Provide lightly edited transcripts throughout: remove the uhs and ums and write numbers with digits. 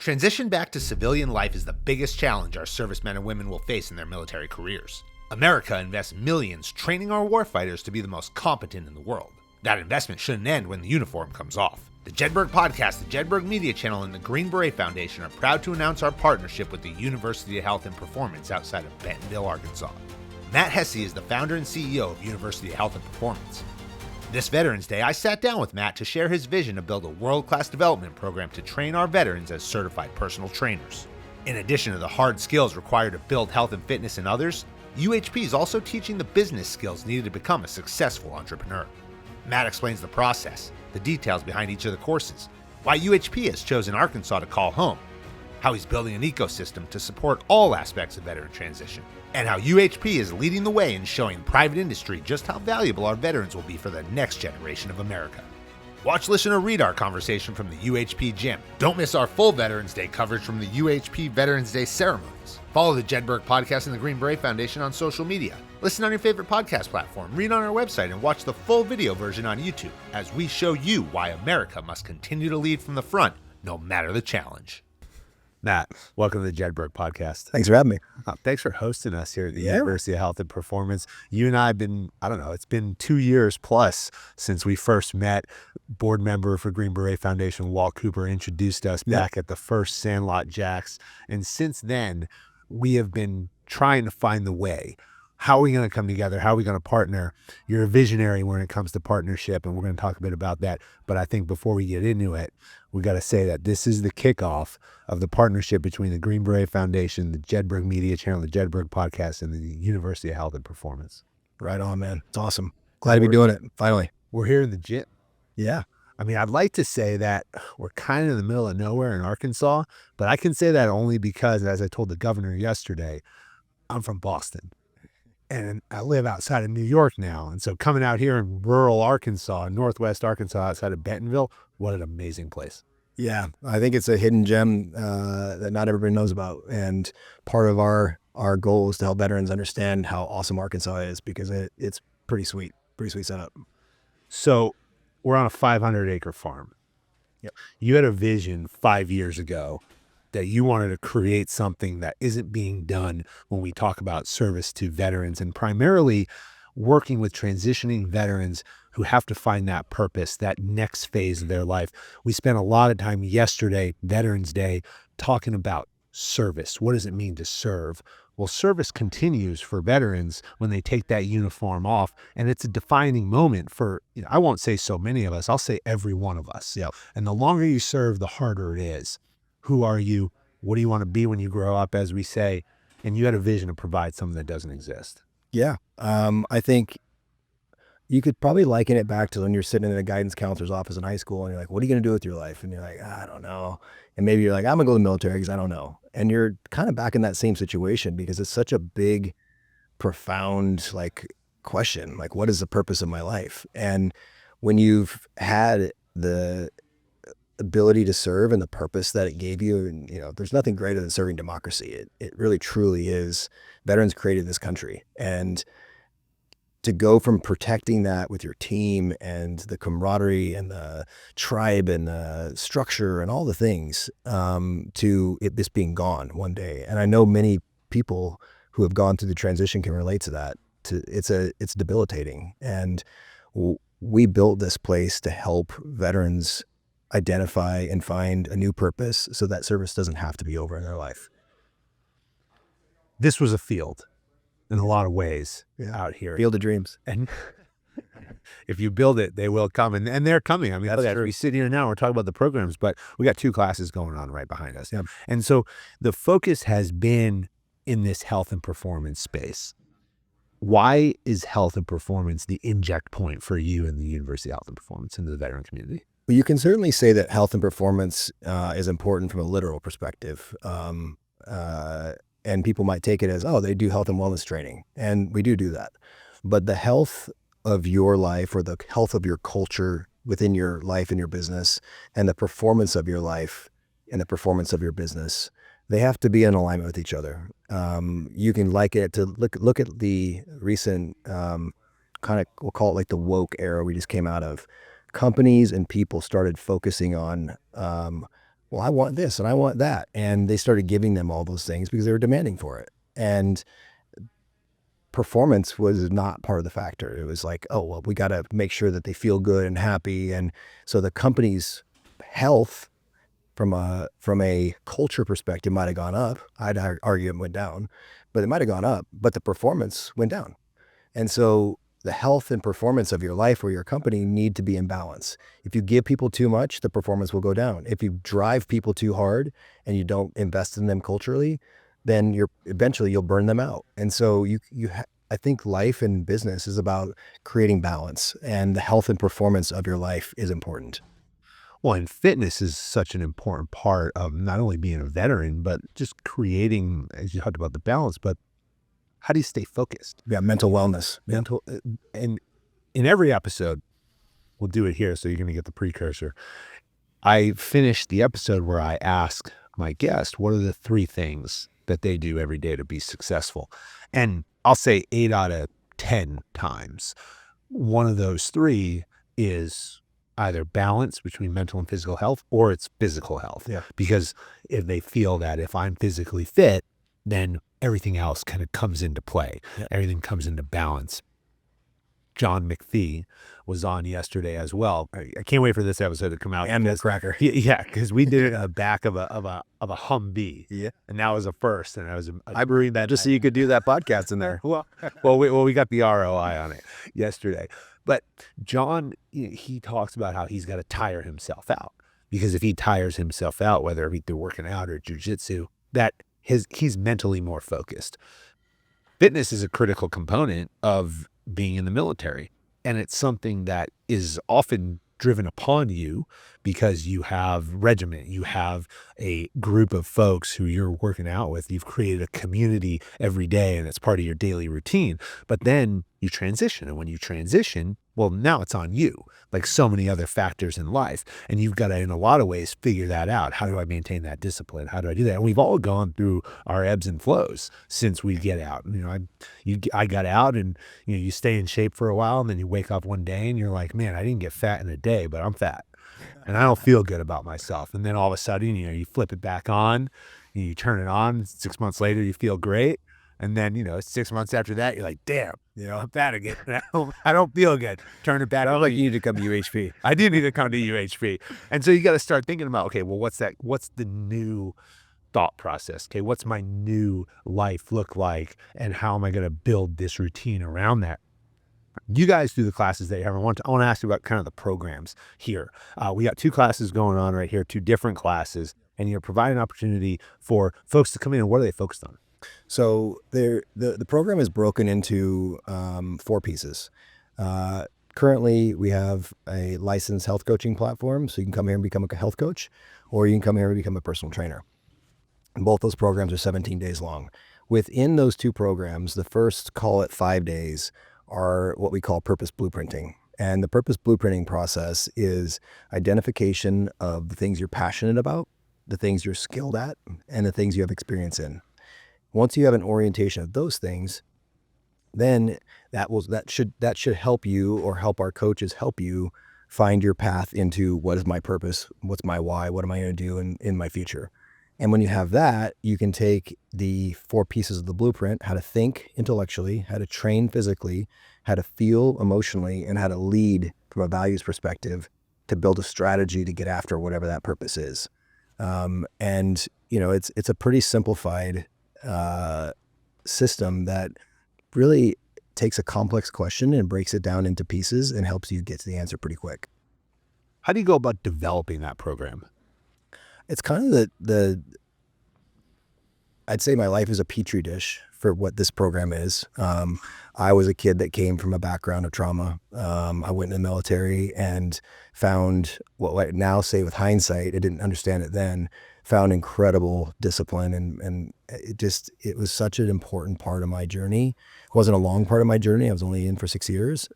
Transition back to civilian life is the biggest challenge our servicemen and women will face in their military careers. America invests millions training our warfighters to be the most competent in the world. That investment shouldn't end when the uniform comes off. The Jedburgh Podcast, the Jedburgh Media Channel, and the Green Beret Foundation are proud to announce our partnership with the University of Health and Performance outside of Bentonville, Arkansas. Matt Hesse is the founder and CEO of University of Health and Performance. This Veterans Day, I sat down with Matt to share his vision to build a world-class development program to train our veterans as certified personal trainers. In addition to the hard skills required to build health and fitness in others, UHP is also teaching the business skills needed to become a successful entrepreneur. Matt explains the process, the details behind each of the courses, why UHP has chosen Arkansas to call home, how he's building an ecosystem to support all aspects of veteran transition, and how UHP is leading the way in showing private industry just how valuable our veterans will be for the next generation of America. Watch, listen, or read our conversation from the UHP gym. Don't miss our full Veterans Day coverage from the UHP Veterans Day ceremonies. Follow the Jedburgh Podcast and the Green Beret Foundation on social media. Listen on your favorite podcast platform, read on our website, and watch the full video version on YouTube as we show you why America must continue to lead from the front, no matter the challenge. Matt, welcome to the Jedburgh Podcast. Thanks for having me. Thanks for hosting us here at the University of Health and Performance. You and I have been, it's been 2 years plus since we first met. Board member for Green Beret Foundation, Walt Cooper, introduced us back at the first Sandlot Jacks. And since then, we have been trying to find the way. How are we going to come together? How are we going to partner? You're a visionary when it comes to partnership, and we're going to talk a bit about that. But I think before we get into it, we got to say that this is the kickoff of the partnership between the Green Beret Foundation, the Jedburgh Media Channel, the Jedburgh Podcast, and the University of Health and Performance. Right on, man. It's awesome. Glad to be doing it, finally. We're here in the gym. Yeah. I mean, I'd like to say that we're kind of in the middle of nowhere in Arkansas, but I can say that only because, as I told the governor yesterday, I'm from Boston. And I live outside of New York now. And so coming out here in rural Arkansas, northwest Arkansas, outside of Bentonville, what an amazing place. Yeah, I think it's a hidden gem that not everybody knows about. And part of our goal is to help veterans understand how awesome Arkansas is, because it's pretty sweet setup. So we're on a 500-acre farm. Yep. You had a vision 5 years ago that you wanted to create something that isn't being done when we talk about service to veterans, and primarily working with transitioning veterans who have to find that purpose, that next phase of their life. We spent a lot of time yesterday, Veterans Day, talking about service. What does it mean to serve? Well, service continues for veterans when they take that uniform off, and it's a defining moment for, I won't say so many of us, I'll say every one of us. Yep. And the longer you serve, the harder it is. Who are you? What do you want to be when you grow up, as we say? And you had a vision to provide something that doesn't exist. Yeah. I think you could probably liken it back to when you're sitting in a guidance counselor's office in high school and you're like, what are you going to do with your life? And you're like, I don't know. And maybe you're like, I'm going to go to the military because I don't know. And you're kind of back in that same situation because it's such a big, profound, question. What is the purpose of my life? And when you've had the ability to serve and the purpose that it gave you, and there's nothing greater than serving democracy. It really truly is. Veterans created this country, and to go from protecting that with your team and the camaraderie and the tribe and the structure and all the things, to it this being gone one day. And I know many people who have gone through the transition can relate to that. It's debilitating, and we built this place to help veterans identify and find a new purpose so that service doesn't have to be over in their life. This was a field in a lot of ways out here. Field of dreams. And if you build it, they will come. And they're coming. I mean, That's true. We sit here now, we're talking about the programs, but we got 2 classes going on right behind us. Yep. And so the focus has been in this health and performance space. Why is health and performance the inject point for you in the University of Health and Performance into the veteran community? Well, you can certainly say that health and performance is important from a literal perspective. And people might take it as, they do health and wellness training. And we do that. But the health of your life, or the health of your culture within your life and your business, and the performance of your life and the performance of your business, they have to be in alignment with each other. You can liken it to look at the recent we'll call it the woke era we just came out of. Companies and people started focusing on well, I want this and I want that. And they started giving them all those things because they were demanding for it. And performance was not part of the factor. It was like, oh, well, we got to make sure that they feel good and happy. And so the company's health from a culture perspective might have gone up. I'd argue it went down, but it might have gone up, but the performance went down. And so the health and performance of your life or your company need to be in balance. If you give people too much, the performance will go down. If you drive people too hard and you don't invest in them culturally, then eventually you'll burn them out. And so I think life and business is about creating balance, and the health and performance of your life is important. Well, and fitness is such an important part of not only being a veteran, but just creating, as you talked about, the balance, but how do you stay focused? Yeah, mental wellness. And in every episode, we'll do it here, so you're going to get the precursor. I finished the episode where I ask my guest, what are the 3 things that they do every day to be successful? And I'll say 8 out of 10 times, one of those 3 is either balance between mental and physical health, or it's physical health. Yeah. Because if they feel that if I'm physically fit, then everything else kind of comes into play. Yeah. Everything comes into balance. John McPhee was on yesterday as well. I can't wait for this episode to come out. And this cracker. Yeah, because we did it on the back of a Humvee. Yeah. And that was a first. And I brewed that just so you could do that podcast in there. we got the ROI on it yesterday. But John, he talks about how he's got to tire himself out, because if he tires himself out, whether it be through working out or jujitsu, that he's mentally more focused. Fitness is a critical component of being in the military, and it's something that is often driven upon you because you have regiment, you have a group of folks who you're working out with, you've created a community every day, and it's part of your daily routine. But then you transition, and when you transition, well, now it's on you, like so many other factors in life, and you've got to, in a lot of ways, figure that out. How do I maintain that discipline? How do I do that? And we've all gone through our ebbs and flows since we get out. I got out, and you stay in shape for a while, and then you wake up one day and you're like, man, I didn't get fat in a day, but I'm fat, and I don't feel good about myself. And then all of a sudden, you flip it back on, you turn it on. 6 months later, you feel great. And then, 6 months after that, you're like, damn, I'm fat again. I don't feel good. Turn it back. I don't like you need to come to UHP. I do need to come to UHP. And so you got to start thinking about, okay, well, what's the new thought process? Okay, what's my new life look like? And how am I going to build this routine around that? You guys do the classes that you have. I want to ask you about kind of the programs here. We got 2 classes going on right here, 2 different classes, and you're providing an opportunity for folks to come in. And what are they focused on? So the program is broken into 4 pieces. Currently, we have a licensed health coaching platform, so you can come here and become a health coach, or you can come here and become a personal trainer. And both those programs are 17 days long. Within those 2 programs, the first, call it 5 days, are what we call purpose blueprinting. And the purpose blueprinting process is identification of the things you're passionate about, the things you're skilled at, and the things you have experience in. Once you have an orientation of those things, then that should help you, or help our coaches help you find your path into what is my purpose, what's my why, what am I going to do in my future. And when you have that, you can take the 4 pieces of the blueprint: how to think intellectually, how to train physically, how to feel emotionally, and how to lead from a values perspective to build a strategy to get after whatever that purpose is. It's a pretty simplified system that really takes a complex question and breaks it down into pieces and helps you get to the answer pretty quick. How do you go about developing that program? It's kind of I'd say my life is a petri dish for what this program is. I was a kid that came from a background of trauma. I went in the military and found what I now say with hindsight, I didn't understand it then, found incredible discipline, and it was such an important part of my journey. It wasn't a long part of my journey. I was only in for 6 years.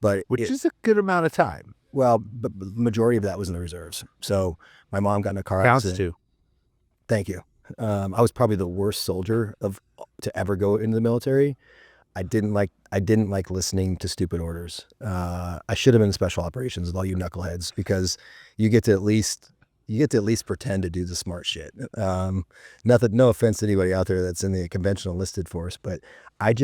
Which is a good amount of time. Well, but the majority of that was in the reserves. So my mom got in a car accident. Counts too. Thank you. I was probably the worst soldier to ever go into the military. I didn't like listening to stupid orders. I should have been in special operations with all you knuckleheads, because you get to at least you get to at least pretend to do the smart shit. Nothing, no offense to anybody out there that's in the conventional enlisted force, but I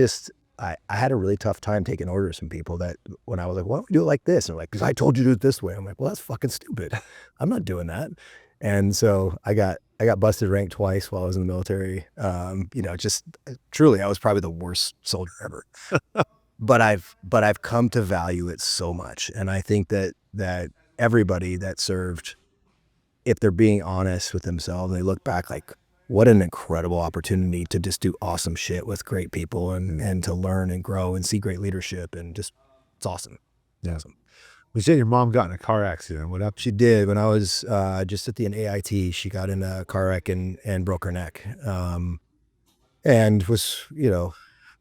had a really tough time taking orders from people that when I was like, why don't we do it like this? And they're like, because I told you to do it this way. I'm like, well, that's fucking stupid. I'm not doing that. And so I got busted rank twice while I was in the military. Just truly, I was probably the worst soldier ever. But I've come to value it so much. And I think that everybody that served, if they're being honest with themselves, they look back like, what an incredible opportunity to just do awesome shit with great people and to learn and grow and see great leadership, and just, it's awesome. Yeah. Awesome. We said your mom got in a car accident. What happened? She did. When I was just at the AIT, she got in a car wreck and broke her neck, and was,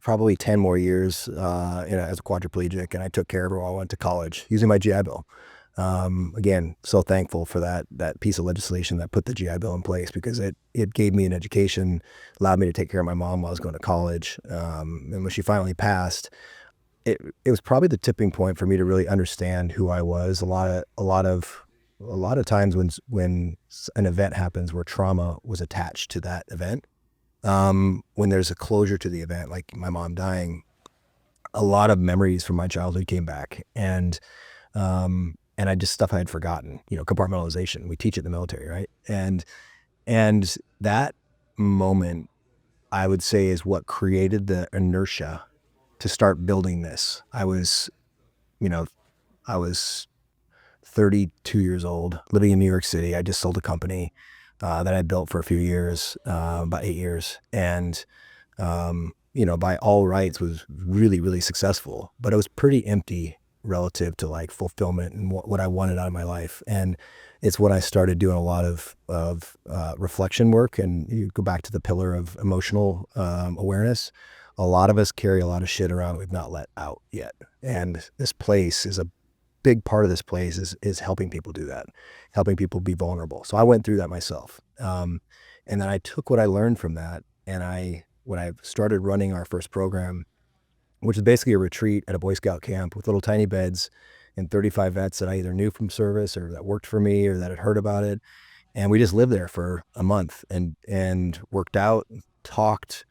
probably 10 more years as a quadriplegic. And I took care of her while I went to college using my GI Bill. Again, so thankful for that piece of legislation that put the GI Bill in place, because it gave me an education, allowed me to take care of my mom while I was going to college. And when she finally passed, it was probably the tipping point for me to really understand who I was. A lot of times when an event happens where trauma was attached to that event, when there's a closure to the event, like my mom dying, a lot of memories from my childhood came back, and I just, stuff I had forgotten, compartmentalization. We teach it in the military, right? And that moment, I would say, is what created the inertia to start building this. I was 32 years old, living in New York City. I just sold a company that I built for a few years, about 8 years. And, by all rights was really, really successful, but it was pretty empty relative to like fulfillment and what I wanted out of my life. And it's when I started doing a lot of reflection work. And you go back to the pillar of emotional awareness. A lot of us carry a lot of shit around we've not let out yet. And this place is a big part of this place is helping people do that, helping people be vulnerable. So I went through that myself. And then I took what I learned from that. And when I started running our first program, which is basically a retreat at a Boy Scout camp with little tiny beds and 35 vets that I either knew from service or that worked for me or that had heard about it. And we just lived there for a month and worked out, talked.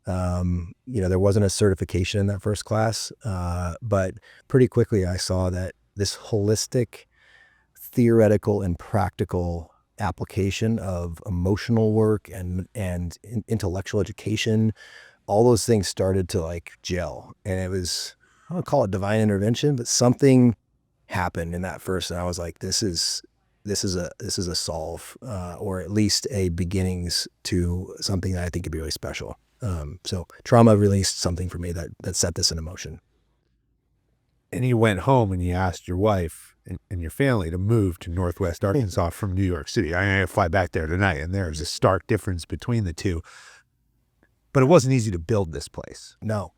There wasn't a certification in that first class, but pretty quickly I saw that this holistic, theoretical and practical application of emotional work and intellectual education, all those things started to like gel. And it was, I don't call it divine intervention, but something happened in that first. And I was like, this is a solve, or at least a beginnings to something that I think could be really special. So trauma released something for me that set this in motion. And you went home and you asked your wife and your family to move to Northwest Arkansas from New York City. I'm going to fly back there tonight. And there's a stark difference between the two. But it wasn't easy to build this place. No.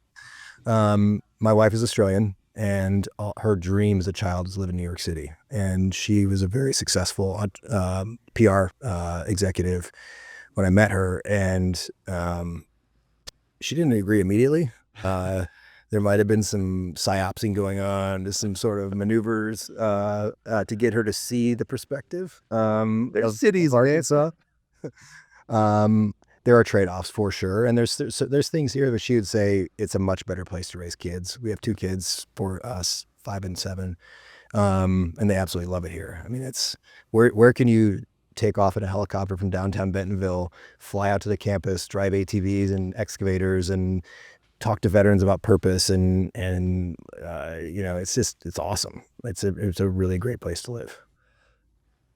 My wife is Australian, and her dream as a child is to live in New York City. And she was a very successful PR executive when I met her. And she didn't agree immediately. There might have been some psyopsing going on, just some sort of maneuvers to get her to see the perspective of cities, Arkansas. There are trade-offs for sure. And there's things here that she would say it's a much better place to raise kids. We have 2 kids for us, 5 and 7. And they absolutely love it here. I mean, it's where can you take off in a helicopter from downtown Bentonville, fly out to the campus, drive ATVs and excavators and talk to veterans about purpose. And it's awesome. It's a really great place to live.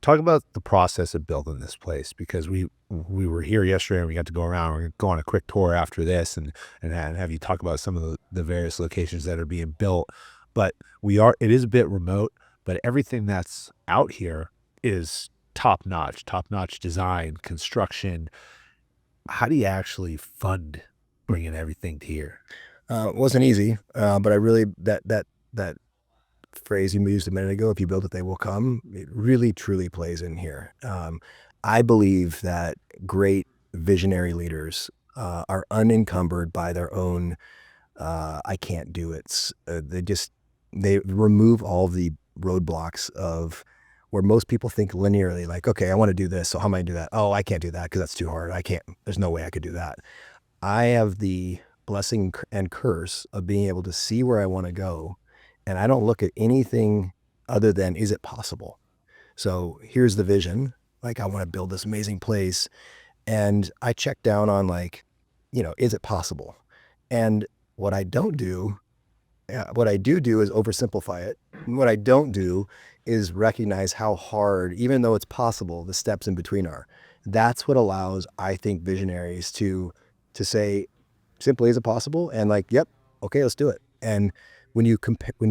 Talk about the process of building this place, because we were here yesterday and we got to go around. We're going to go on a quick tour after this and have you talk about some of the various locations that are being built. But it is a bit remote, but everything that's out here is top-notch design, construction. How do you actually fund bringing everything to here? It wasn't easy, but I really, that phrase you used a minute ago, if you build it, they will come, it really truly plays in here. I believe that great visionary leaders are unencumbered by their own I can't do it. They remove all the roadblocks of where most people think linearly, like, okay, I want to do this, so how am I going to do that? Oh, I can't do that because that's too hard. There's no way I could do that. I have the blessing and curse of being able to see where I want to go, and I don't look at anything other than, is it possible? So here's the vision. Like, I want to build this amazing place. And I check down on, like, is it possible? And what I don't do, what I do is oversimplify it. And what I don't do is recognize how hard, even though it's possible, the steps in between are. That's what allows, I think, visionaries to say, simply, is it possible? And like, yep, okay, let's do it. And when you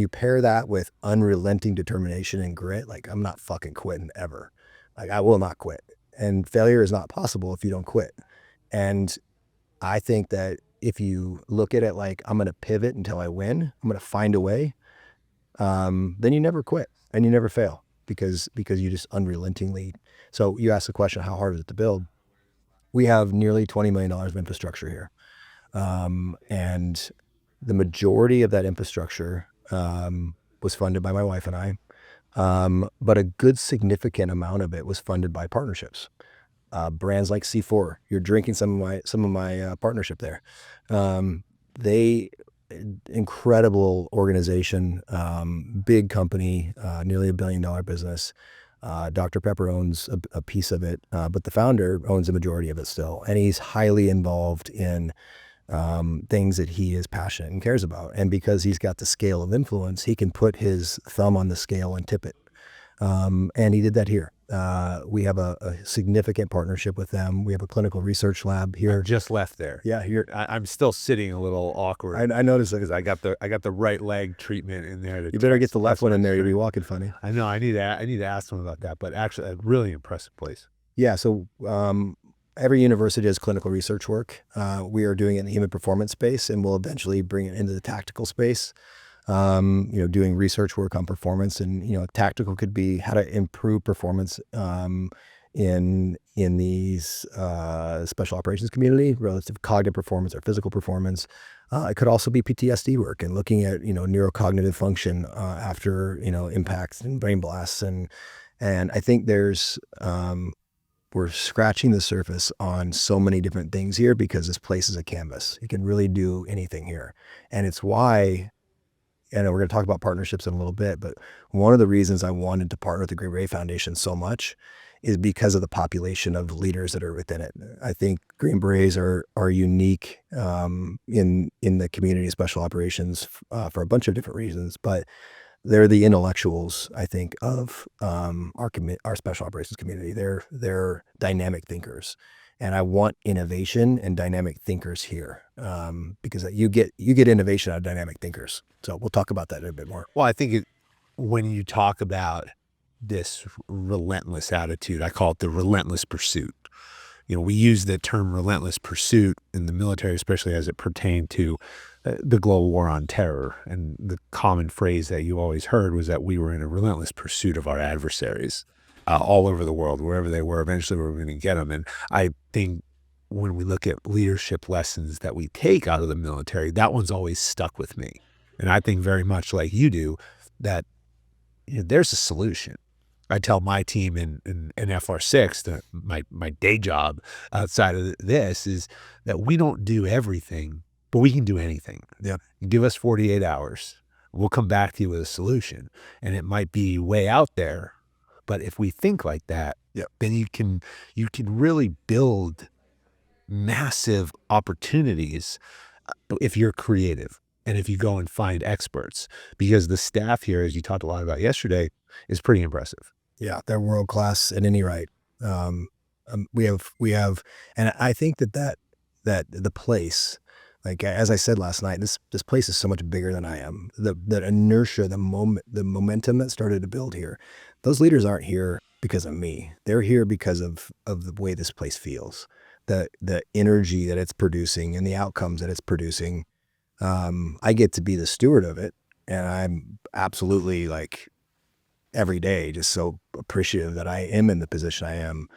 pair that with unrelenting determination and grit, like, I'm not fucking quitting ever. Like, I will not quit. And failure is not possible if you don't quit. And I think that if you look at it like, I'm going to pivot until I win, I'm going to find a way, then you never quit and you never fail because you just unrelentingly. So you asked the question, how hard is it to build? We have nearly $20 million of infrastructure here. And the majority of that infrastructure was funded by my wife and I. But a good significant amount of it was funded by partnerships. Brands like C4, you're drinking some of my partnership there. They incredible organization, big company, nearly $1 billion business. Dr. Pepper owns a piece of it, but the founder owns a majority of it still, and he's highly involved in things that he is passionate and cares about. And because he's got the scale of influence, he can put his thumb on the scale and tip it. And he did that here. We have a significant partnership with them. We have a clinical research lab here. I just left there. Yeah, here. I'm still sitting a little awkward. I noticed it because I got the right leg treatment in there. You better get the left one in there. You'll be walking funny. I know. I need to ask them about that. But actually, a really impressive place. Yeah. So every university does clinical research work. We are doing it in the human performance space, and we'll eventually bring it into the tactical space. Doing research work on performance, and tactical could be how to improve performance in these special operations community relative to cognitive performance or physical performance. It could also be PTSD work and looking at neurocognitive function after impacts and brain blasts, and I think there's we're scratching the surface on so many different things here because this place is a canvas. You can really do anything here, and it's why. And we're going to talk about partnerships in a little bit, but one of the reasons I wanted to partner with the Green Beret Foundation so much is because of the population of leaders that are within it. I think Green Berets are unique in the community of special operations for a bunch of different reasons, but they're the intellectuals, I think, of our special operations community. They're dynamic thinkers. And I want innovation and dynamic thinkers here because you get innovation out of dynamic thinkers. So we'll talk about that a bit more. Well, I think when you talk about this relentless attitude, I call it the relentless pursuit. We use the term relentless pursuit in the military, especially as it pertained to the global war on terror. And the common phrase that you always heard was that we were in a relentless pursuit of our adversaries. All over the world, wherever they were, eventually we were going to get them. And I think when we look at leadership lessons that we take out of the military, that one's always stuck with me. And I think very much like you do, that there's a solution. I tell my team in FR6, that my day job outside of this is that we don't do everything, but we can do anything. Yeah. Give us 48 hours. We'll come back to you with a solution. And it might be way out there, but if we think like that, then you can really build massive opportunities if you're creative and if you go and find experts, because the staff here, as you talked a lot about yesterday, is pretty impressive. Yeah, they're world class in any right. We have, and I think that the place, like as I said last night, this place is so much bigger than I am. The inertia, the momentum that started to build here. Those leaders aren't here because of me. They're here because of the way this place feels, the energy that it's producing and the outcomes that it's producing. I get to be the steward of it, and I'm absolutely, like, every day just so appreciative that I am in the position I am.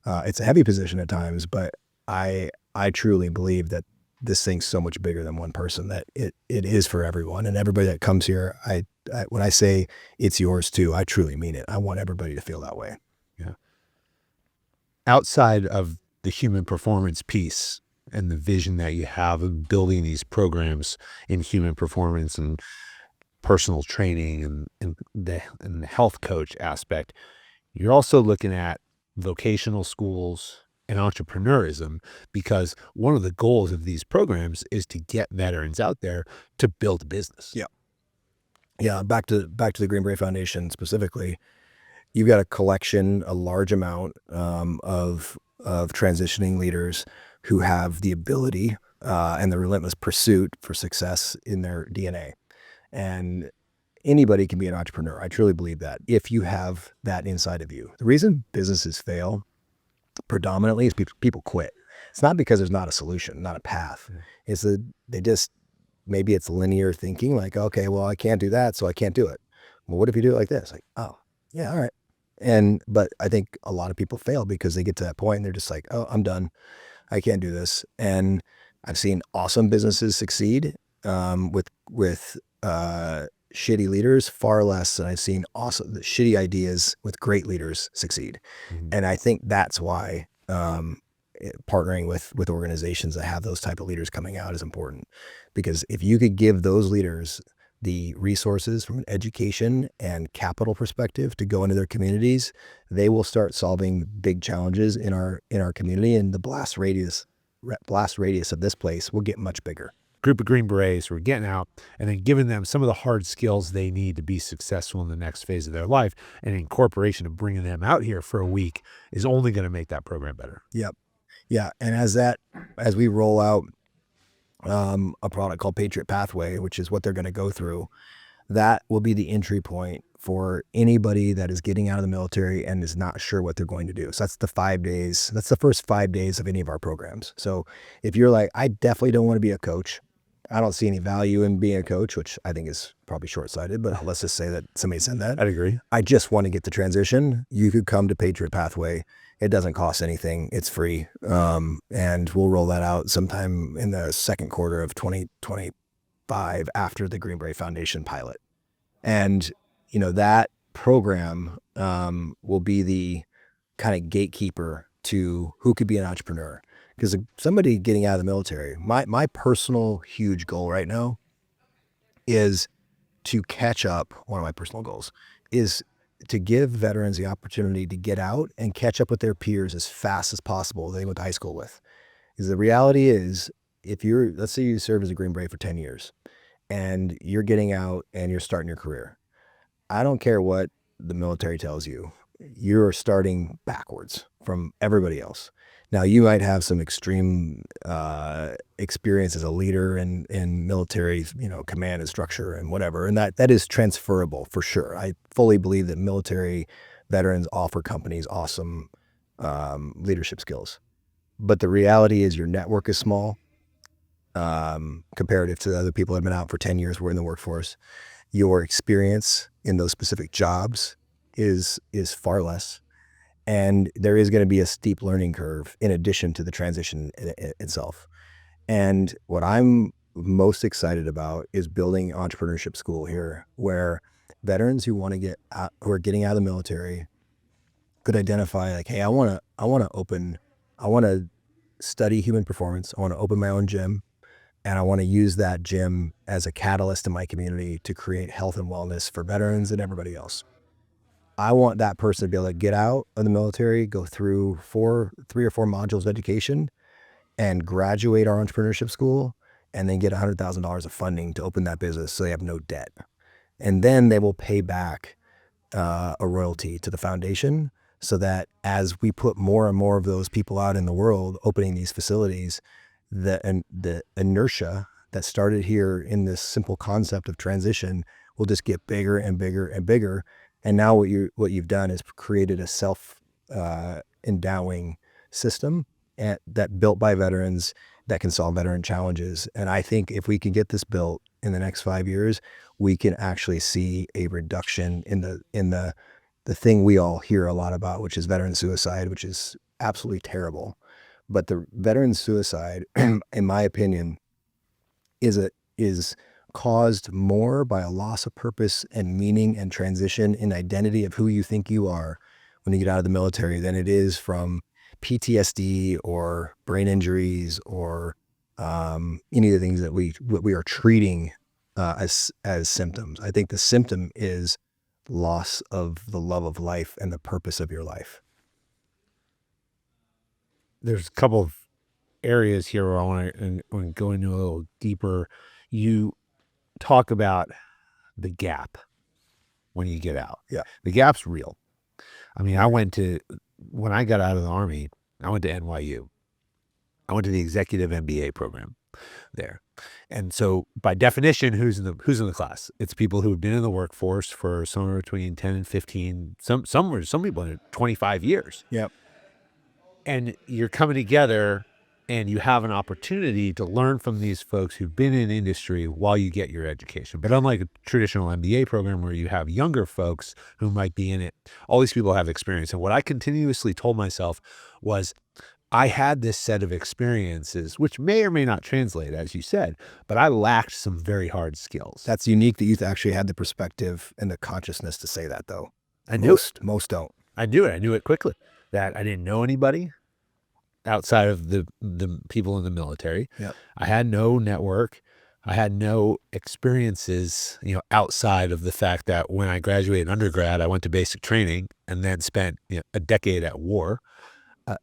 It's a heavy position at times, but I truly believe that this thing's so much bigger than one person that it is for everyone, and everybody that comes here, I when I say it's yours too, I truly mean it. I want everybody to feel that way. Yeah. Outside of the human performance piece and the vision that you have of building these programs in human performance and personal training and the health coach aspect, you're also looking at vocational schools and entrepreneurism, because one of the goals of these programs is to get veterans out there to build a business. Yeah. Back to the Green Beret Foundation specifically, you've got a large amount of transitioning leaders who have the ability and the relentless pursuit for success in their DNA. And anybody can be an entrepreneur. I truly believe that if you have that inside of you. The reason businesses fail predominantly is people quit. It's not because there's not a solution, not a path. It's that maybe it's linear thinking, like, okay, well, I can't do that, so I can't do it. Well, what if you do it like this? Like, oh, yeah, all right. But I think a lot of people fail because they get to that point and they're just like, oh, I'm done. I can't do this. And I've seen awesome businesses succeed with shitty leaders far less than I've seen awesome shitty ideas with great leaders succeed. Mhm. And I think that's why partnering with organizations that have those type of leaders coming out is important, because if you could give those leaders the resources from an education and capital perspective to go into their communities, they will start solving big challenges in our community, and the blast radius of this place will get much bigger. Group of Green Berets who are getting out and then giving them some of the hard skills they need to be successful in the next phase of their life, and incorporation of bringing them out here for a week is only going to make that program better. Yep. Yeah. And as we roll out a product called Patriot Pathway, which is what they're going to go through, that will be the entry point for anybody that is getting out of the military and is not sure what they're going to do. So that's the 5 days. That's the first 5 days of any of our programs. So if you're like, I definitely don't want to be a coach, I don't see any value in being a coach, which I think is probably short-sighted, but let's just say that somebody said that. I'd agree. I just want to get the transition. You could come to Patriot Pathway. It doesn't cost anything. It's free. And we'll roll that out sometime in the second quarter of 2025 after the Green Beret Foundation pilot. And, that program will be the kind of gatekeeper to who could be an entrepreneur. Because somebody getting out of the military, my personal huge goal right now is to catch up. One of my personal goals is to give veterans the opportunity to get out and catch up with their peers as fast as possible they went to high school with. Because the reality is, let's say you serve as a Green Beret for 10 years and you're getting out and you're starting your career. I don't care what the military tells you. You're starting backwards from everybody else. Now, you might have some extreme experience as a leader in military, command and structure and whatever, and that is transferable for sure. I fully believe that military veterans offer companies awesome leadership skills. But the reality is your network is small comparative to the other people that have been out for 10 years, were in the workforce. Your experience in those specific jobs is far less. And there is going to be a steep learning curve in addition to the transition itself. And what I'm most excited about is building entrepreneurship school here, where veterans who are getting out of the military could identify, like, hey, I want to study human performance. I want to open my own gym, and I want to use that gym as a catalyst in my community to create health and wellness for veterans and everybody else. I want that person to be able to get out of the military, go through 3 or 4 modules of education, and graduate our entrepreneurship school, and then get $100,000 of funding to open that business so they have no debt. And then they will pay back a royalty to the foundation, so that as we put more and more of those people out in the world opening these facilities, the inertia that started here in this simple concept of transition will just get bigger and bigger and bigger. And now what you've done is created a self-endowing system that built by veterans that can solve veteran challenges. And I think if we can get this built in the next 5 years, we can actually see a reduction in the thing we all hear a lot about, which is veteran suicide, which is absolutely terrible. But the veteran suicide, in my opinion, is caused more by a loss of purpose and meaning and transition in identity of who you think you are when you get out of the military than it is from PTSD or brain injuries or any of the things that we are treating as symptoms. I think the symptom is loss of the love of life and the purpose of your life. There's a couple of areas here where I want to go into a little deeper. You talk about the gap when you get out. Yeah. The gap's real. I mean, when I got out of the Army, I went to NYU. I went to the executive MBA program there. And so by definition, who's in the class? It's people who have been in the workforce for somewhere between 10 and 15, some people in 25 years. Yep. And you're coming together and you have an opportunity to learn from these folks who've been in industry while you get your education. But unlike a traditional MBA program where you have younger folks who might be in it, all these people have experience. And what I continuously told myself was, I had this set of experiences, which may or may not translate, as you said, but I lacked some very hard skills. That's unique that you actually had the perspective and the consciousness to say that, though. I knew Most don't. I knew it. I knew it quickly, that I didn't know anybody outside of the people in the military. Yep. I had no network. I had no experiences, outside of the fact that when I graduated undergrad, I went to basic training and then spent a decade at war.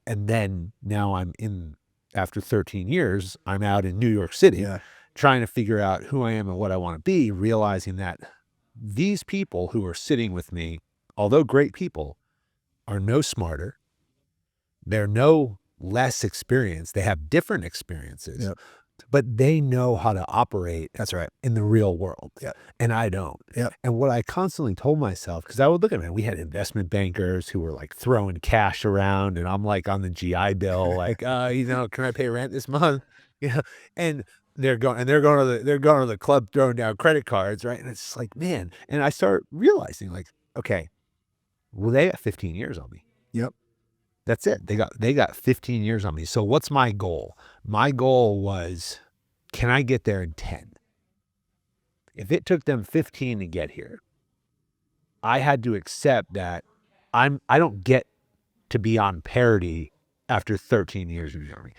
And then now after 13 years, I'm out in New York City trying to figure out who I am and what I want to be, realizing that these people who are sitting with me, although great people, are no smarter. They're no less experienced. They have different experiences, but they know how to operate. That's right. In the real world. Yep. And I don't. Yep. And what I constantly told myself, because I would look at it, we had investment bankers who were like throwing cash around, and I'm like on the GI Bill, like, can I pay rent this month? And they're going to the club throwing down credit cards, right? And it's like, man. And I start realizing, like, okay, well, they got 15 years on me. Yep. That's it. They got 15 years on me. So what's my goal? My goal was, can I get there in 10? If it took them 15 to get here, I had to accept that I don't get to be on parity after 13 years of the Army.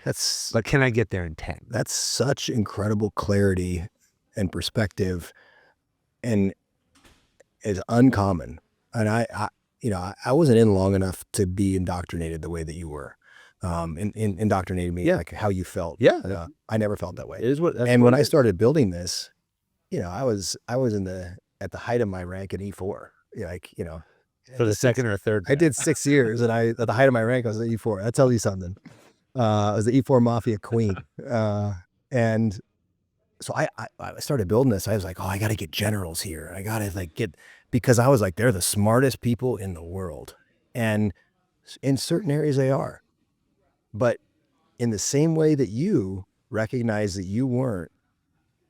But can I get there in 10? That's such incredible clarity and perspective, and it's uncommon. And I wasn't in long enough to be indoctrinated the way that you were. Indoctrinated me, like how you felt. Yeah. I never felt that way. When I started building this, I was at the height of my rank at E4. For the second or third. I did 6 years, and at the height of my rank, I was at E4. That tells you something. I was the E4 Mafia Queen, and so I started building this. I was like, I got to get generals here. I got to because I was like, they're the smartest people in the world, and in certain areas they are, but in the same way that you recognize that you weren't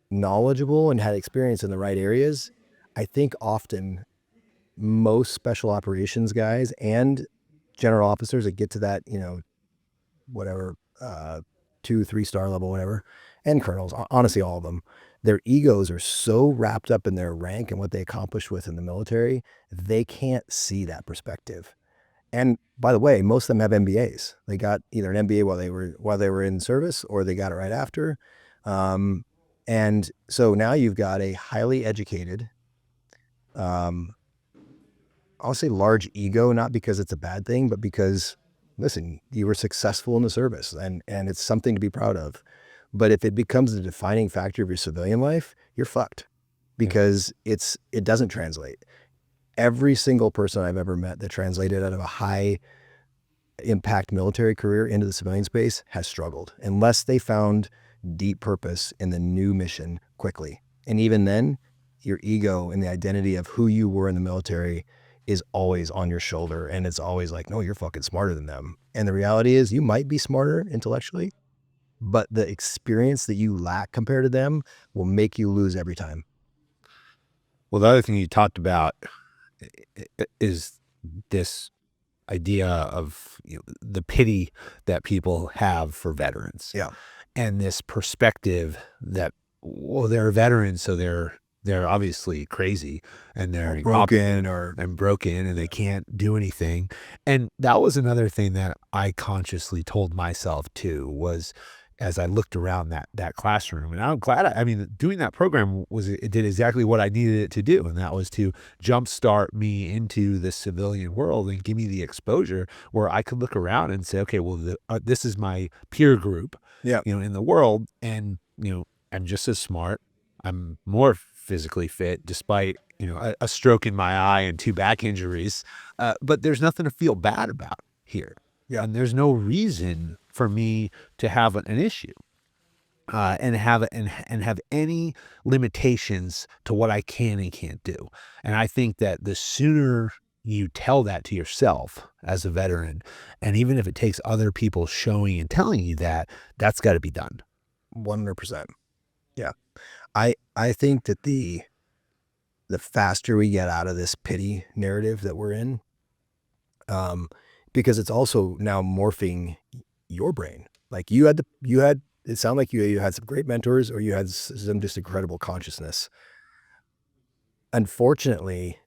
knowledgeable and had experience in the right areas, I think often most special operations guys and general officers that get to that, whatever, 2-3 star level, whatever, and colonels, honestly, all of them, their egos are so wrapped up in their rank and what they accomplished within the military, they can't see that perspective. And by the way, most of them have MBAs. They got either an MBA while they were in service, or they got it right after. And so now you've got a highly educated, I'll say large ego, not because it's a bad thing, but because, listen, you were successful in the service, and it's something to be proud of. But if it becomes the defining factor of your civilian life, you're fucked, because it doesn't translate. Every single person I've ever met that translated out of a high impact military career into the civilian space has struggled, unless they found deep purpose in the new mission quickly. And even then, your ego and the identity of who you were in the military is always on your shoulder, and it's always like, no, you're fucking smarter than them. And the reality is, you might be smarter intellectually, but the experience that you lack compared to them will make you lose every time. Well, the other thing you talked about is this idea of the pity that people have for veterans. Yeah. And this perspective that, well, they're veterans, so they're obviously crazy and they're broken and they can't do anything. And that was another thing that I consciously told myself too, was as I looked around that classroom, and I'm glad, doing that program it did exactly what I needed it to do. And that was to jumpstart me into the civilian world and give me the exposure where I could look around and say, okay, well, this is my peer group, in the world. And, I'm just as smart. I'm more physically fit despite, a stroke in my eye and 2 back injuries. But there's nothing to feel bad about here. Yeah. And there's no reason for me to have an issue and have any limitations to what I can and can't do. And I think that the sooner you tell that to yourself as a veteran, and even if it takes other people showing and telling you that, that's got to be done. 100%. Yeah. I think that the faster we get out of this pity narrative that we're in, because it's also now morphing your brain. Like it sounded like you had some great mentors, or you had some just incredible consciousness. Unfortunately,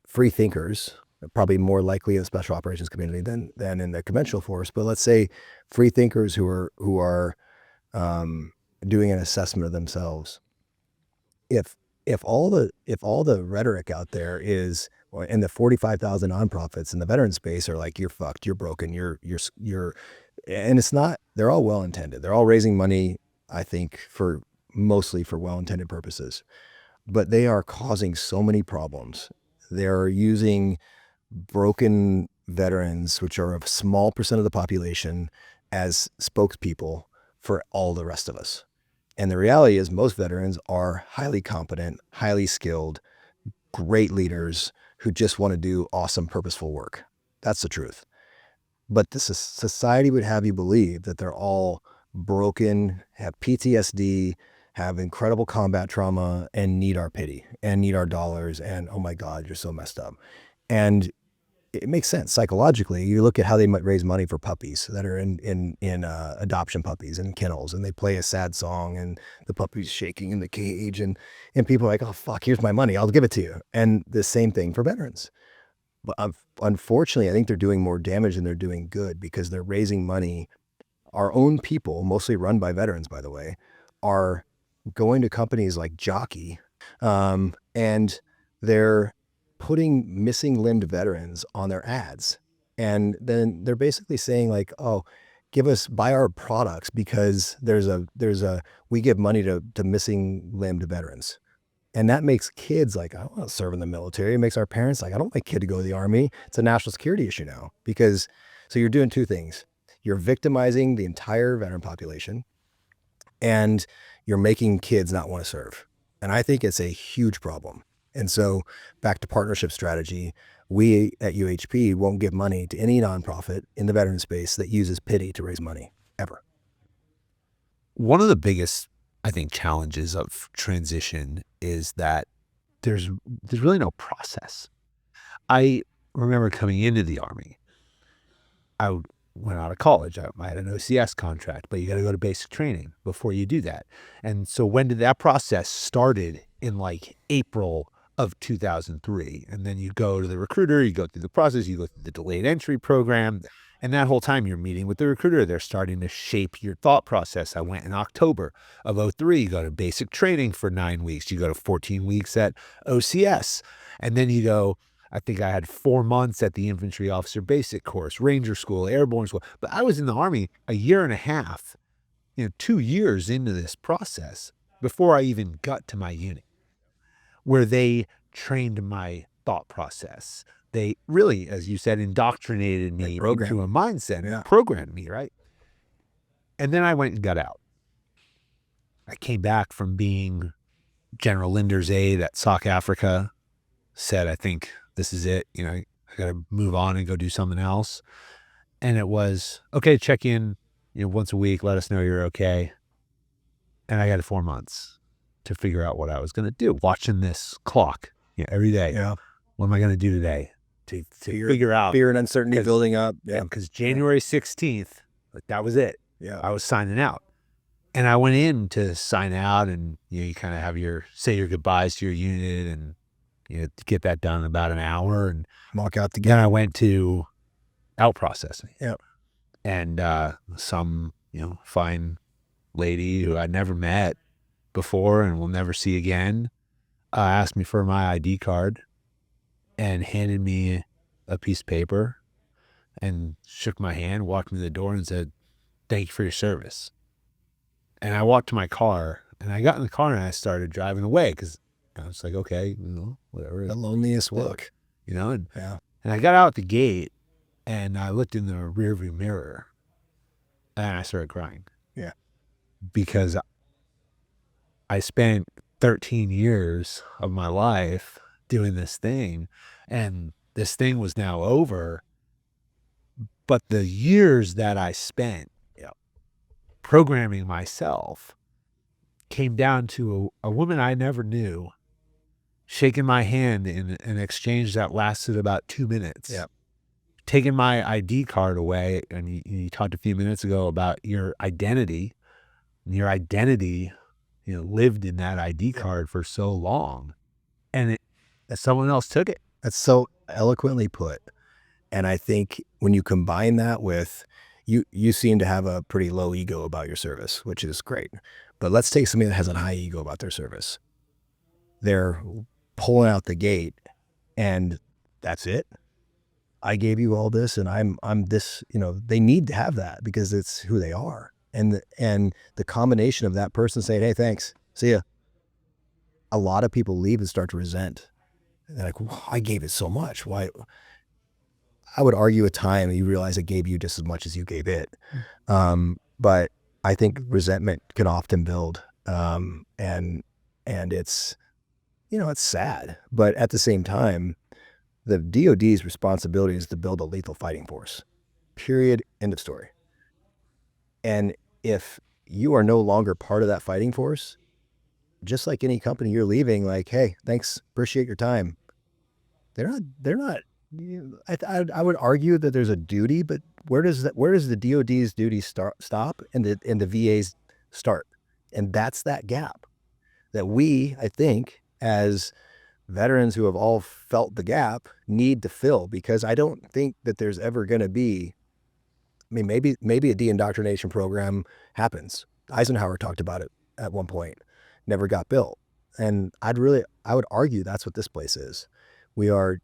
free thinkers are probably more likely in the special operations community than in the conventional force. But let's say free thinkers who are doing an assessment of themselves. If all the rhetoric out there is, and the 45,000 nonprofits in the veteran space are like, you're fucked, you're broken, you're, and it's not, they're all well-intended. They're all raising money, I think, mostly for well-intended purposes, but they are causing so many problems. They're using broken veterans, which are a small percent of the population, as spokespeople for all the rest of us. And the reality is most veterans are highly competent, highly skilled, great leaders who just want to do awesome, purposeful work. That's the truth. But this society would have you believe that they're all broken, have PTSD, have incredible combat trauma, and need our pity and need our dollars. And, oh my God, you're so messed up. And it makes sense psychologically. You look at how they might raise money for puppies that are in adoption puppies and kennels, and they play a sad song and the puppy's shaking in the cage, and people are like, oh fuck, here's my money, I'll give it to you. And the same thing for veterans. But unfortunately, I think they're doing more damage than they're doing good, because they're raising money. Our own people, mostly run by veterans, by the way, are going to companies like Jockey, and they're putting missing limbed veterans on their ads. And then they're basically saying like, oh, buy our products because we give money to missing limbed veterans. And that makes kids like, I don't want to serve in the military. It makes our parents like, I don't want my kid to go to the Army. It's a national security issue now, so you're doing two things. You're victimizing the entire veteran population, and you're making kids not want to serve. And I think it's a huge problem. And so back to partnership strategy, we at UHP won't give money to any nonprofit in the veteran space that uses pity to raise money, ever. One of the biggest, I think, challenges of transition is that there's really no process. I remember coming into the Army. I went out of college. I had an OCS contract, but you got to go to basic training before you do that. And so when did that process started? In like April of 2003. And then you go to the recruiter, you go through the process, you go through the delayed entry program. And that whole time you're meeting with the recruiter, they're starting to shape your thought process. I went in October of 2003, you go to basic training for 9 weeks. You go to 14 weeks at OCS. And then you go, I think I had 4 months at the infantry officer basic course, ranger school, airborne school. But I was in the Army a year and a half, 2 years into this process before I even got to my unit, where they trained my thought process. They really, as you said, indoctrinated me into a mindset, programmed me, right? And then I went and got out. I came back from being General Linder's aide at SOC Africa, said, I think this is it. I got to move on and go do something else. And it was, okay, check in, once a week, let us know you're okay. And I got 4 months to figure out what I was going to do, watching this clock every day. Yeah. What am I going to do today to figure out. Fear and uncertainty building up. Yeah. Because January 16th, that was it. Yeah. I was signing out. And I went in to sign out, and you kind of have say your goodbyes to your unit, and get that done in about an hour, and Walk out the then gate. I went to out processing. Yep. And some fine lady who I'd never met before and will never see again asked me for my ID card and handed me a piece of paper and shook my hand, walked me to the door, and said, "Thank you for your service." And I walked to my car, and I got in the car, and I started driving away because I was like, okay, whatever. The loneliest look. And Yeah. I got out the gate, and I looked in the rearview mirror, and I started crying. Yeah. Because I spent 13 years of my life doing this thing, and this thing was now over. But the years that I spent programming myself came down to a woman I never knew shaking my hand in an exchange that lasted about 2 minutes. Yep. Taking my ID card away, and you talked a few minutes ago about your identity. And your identity, lived in that ID card for so long, and someone else took it. That's so eloquently put. And I think when you combine that with, you seem to have a pretty low ego about your service, which is great. But let's take somebody that has a high ego about their service. They're pulling out the gate, and that's it. I gave you all this, and I'm this. They need to have that because it's who they are. And the combination of that person saying, "Hey, thanks, see ya." A lot of people leave and start to resent. They're like, well, I gave it so much. Why? I would argue a time you realize it gave you just as much as you gave it. But I think resentment can often build. And it's, it's sad. But at the same time, the DOD's responsibility is to build a lethal fighting force. Period. End of story. And if you are no longer part of that fighting force, just like any company you're leaving, like, hey, thanks, appreciate your time. They're not. I would argue that there's a duty, but where does the DOD's duty stop and the VA's start? And that's that gap that we, I think, as veterans who have all felt the gap, need to fill, because I don't think that there's ever going to be. I mean, maybe a de-indoctrination program happens. Eisenhower talked about it at one point, never got built. And I would argue that's what this place is. We are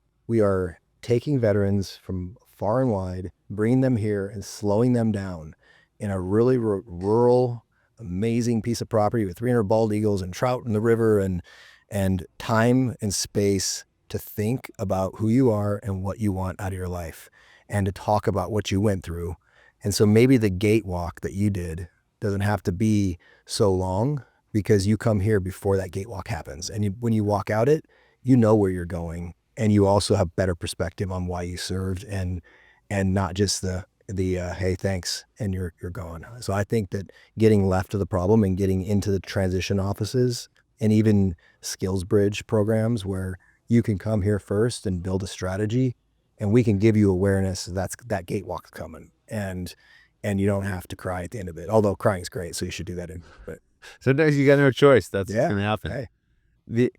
taking veterans from far and wide, bringing them here and slowing them down in a really rural, amazing piece of property with 300 bald eagles and trout in the river and time and space to think about who you are and what you want out of your life and to talk about what you went through. And so maybe the gate walk that you did doesn't have to be so long, because you come here before that gate walk happens. And when you walk out it, you know where you're going. And you also have better perspective on why you served and not just the hey, thanks, and you're gone. So I think that getting left of the problem and getting into the transition offices and even skills bridge programs where you can come here first and build a strategy, and we can give you awareness that gate walk's coming, and you don't have to cry at the end of it. Although crying's great, so you should do that. But sometimes you got no choice. That's what's going to happen. Hey.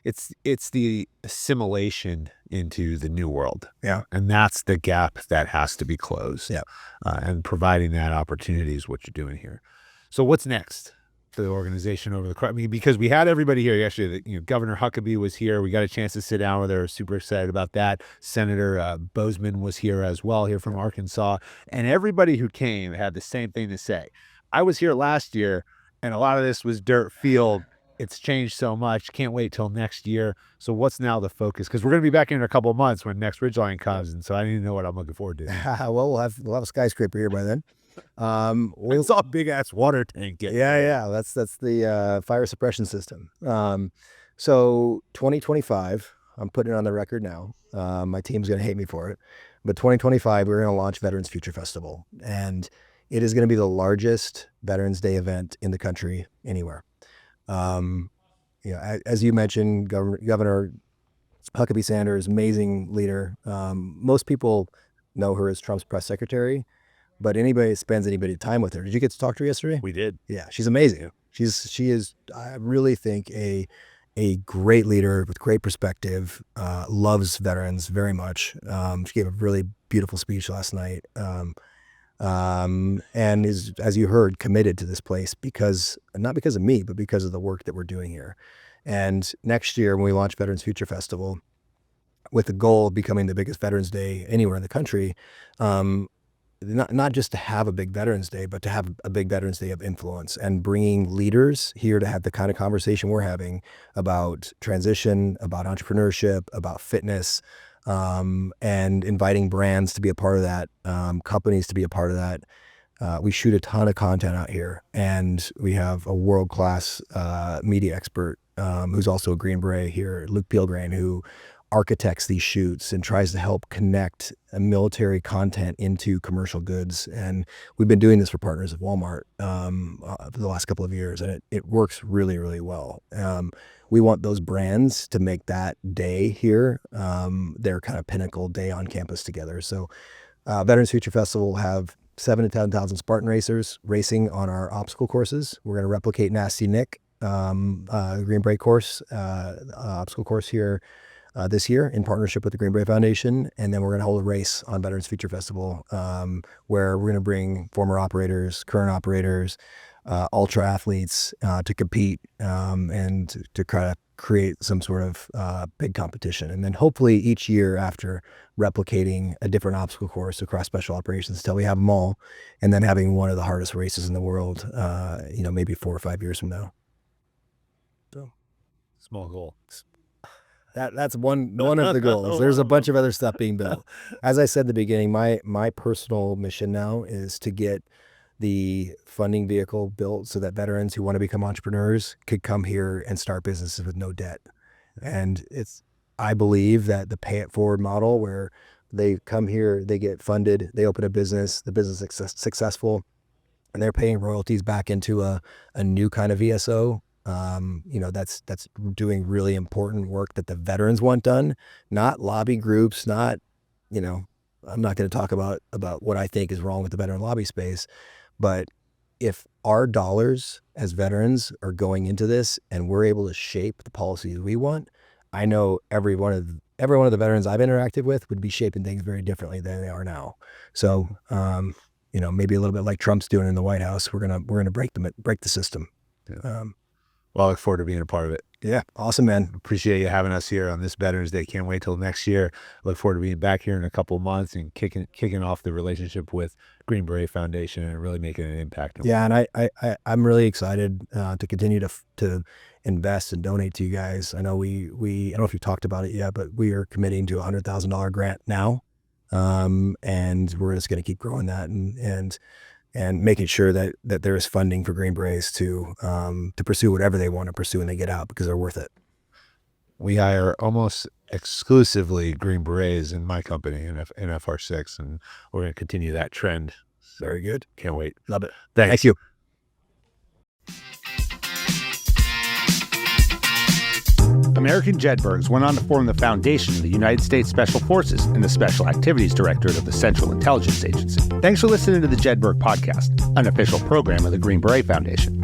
It's the assimilation into the new world. Yeah. And that's the gap that has to be closed. Yeah. And providing that opportunity is what you're doing here. So what's next for the organization over the, because we had everybody here yesterday. Governor Huckabee was here. We got a chance to sit down with her. Super excited about that. Senator Bozeman was here as well, here from Arkansas. And everybody who came had the same thing to say. I was here last year, and a lot of this was dirt field. It's changed so much. Can't wait till next year. So what's now the focus? Because we're going to be back in a couple of months when next Ridgeline comes, and so I need to know what I'm looking forward to. Well, we'll have a skyscraper here by then. We saw a big ass water tank. Yeah. That's the fire suppression system. So 2025, I'm putting it on the record now. My team's going to hate me for it, but 2025 we're going to launch Veterans Future Festival, and it is going to be the largest Veterans Day event in the country anywhere. As you mentioned, Governor Huckabee Sanders, amazing leader. Most people know her as Trump's press secretary, but anybody that spends any time with her. Did you get to talk to her yesterday? We did. Yeah, she's amazing. She is, I really think, a great leader with great perspective, loves veterans very much. She gave a really beautiful speech last night, and is, as you heard, committed to this place not because of me, but because of the work that we're doing here. And next year, when we launch Veterans Future Festival, with the goal of becoming the biggest Veterans Day anywhere in the country, not just to have a big Veterans Day, but to have a big Veterans Day of influence and bringing leaders here to have the kind of conversation we're having about transition, about entrepreneurship, about fitness, and inviting brands to be a part of that, companies to be a part of that. We shoot a ton of content out here, and we have a world-class media expert who's also a Green Beret here, Luke Peelgrain, who architects these shoots and tries to help connect military content into commercial goods. And we've been doing this for partners at Walmart for the last couple of years, and it works really, really well. We want those brands to make that day here their kind of pinnacle day on campus together. So Veterans Future Festival will have 7,000 to 10,000 Spartan racers racing on our obstacle courses. We're going to replicate Nasty Nick, Green Beret course, obstacle course here this year in partnership with the Green Beret Foundation. And then we're going to hold a race on Veterans Future Festival where we're going to bring former operators, current operators, ultra athletes to compete and to try to create some sort of big competition. And then hopefully each year after, replicating a different obstacle course across special operations until we have them all, and then having one of the hardest races in the world, maybe 4 or 5 years from now. So, small goal. That's one of the goals. There's a bunch of other stuff being built. As I said in the beginning, my personal mission now is to get the funding vehicle built so that veterans who want to become entrepreneurs could come here and start businesses with no debt. And I believe that the pay it forward model, where they come here, they get funded, they open a business, the business is successful, and they're paying royalties back into a new kind of VSO. That's doing really important work that the veterans want done, not lobby groups, not, I'm not going to talk about what I think is wrong with the veteran lobby space, but if our dollars as veterans are going into this and we're able to shape the policies we want, I know every one of the veterans I've interacted with would be shaping things very differently than they are now. So, maybe a little bit like Trump's doing in the White House, we're gonna break the system. Yeah. Well, I look forward to being a part of it. Yeah. Awesome, man. Appreciate you having us here on this Veterans Day. Can't wait till next year. Look forward to being back here in a couple of months and kicking off the relationship with Green Beret Foundation and really making an impact. Yeah. And I'm really excited to continue to invest and donate to you guys. I know I don't know if you've talked about it yet, but we are committing to a $100,000 grant now. And we're just going to keep growing that and making sure that there is funding for Green Berets to pursue whatever they want to pursue when they get out, because they're worth it. We hire almost exclusively Green Berets in my company in FR6, and we're going to continue that trend. Very good. Can't wait. Love it. Thanks. Thank you. American Jedburghs went on to form the foundation of the United States Special Forces and the Special Activities Directorate of the Central Intelligence Agency. Thanks for listening to the Jedburgh Podcast, an official program of the Green Beret Foundation.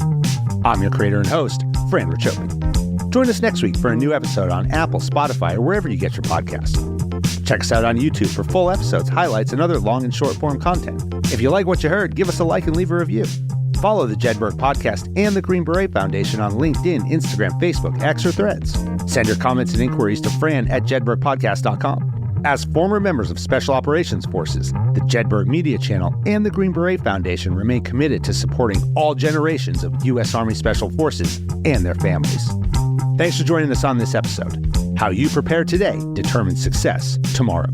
I'm your creator and host, Fran Racioppi. Join us next week for a new episode on Apple, Spotify, or wherever you get your podcasts. Check us out on YouTube for full episodes, highlights, and other long and short form content. If you like what you heard, give us a like and leave a review. Follow the Jedburgh Podcast and the Green Beret Foundation on LinkedIn, Instagram, Facebook, X, or Threads. Send your comments and inquiries to fran@jedburghpodcast.com. As former members of Special Operations Forces, the Jedburgh Media Channel and the Green Beret Foundation remain committed to supporting all generations of U.S. Army Special Forces and their families. Thanks for joining us on this episode. How you prepare today determines success tomorrow.